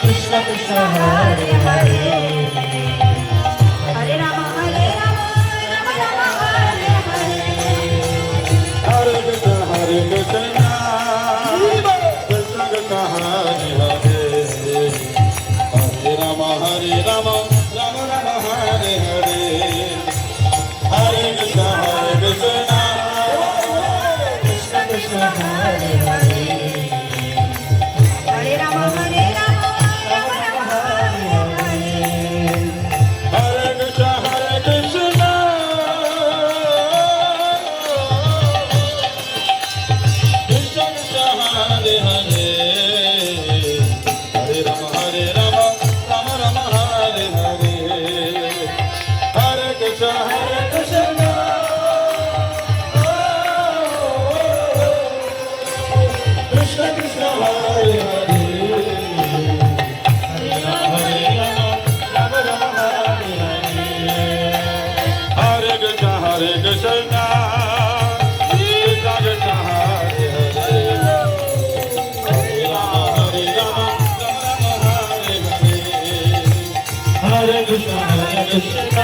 Krishna Krishna Hare Hare Hare Rama Rama Rama Hare Hare Hare Krishna Krishna Krishna Hare Hare Hare Rama Rama Rama Hare Hare Hare Krishna Krishna Krishna Hare Hare Hare Rama Rama Rama Hare Hare Hare Krishna Krishna Krishna Hare Hare Hare Rama Rama Rama Hare Hare Hare Krishna Krishna Krishna Hare Hare Hare Rama Rama Rama Hare Hare Hare Krishna Krishna Krishna Hare Hare Hare Rama Rama Rama Hare Hare Hare Krishna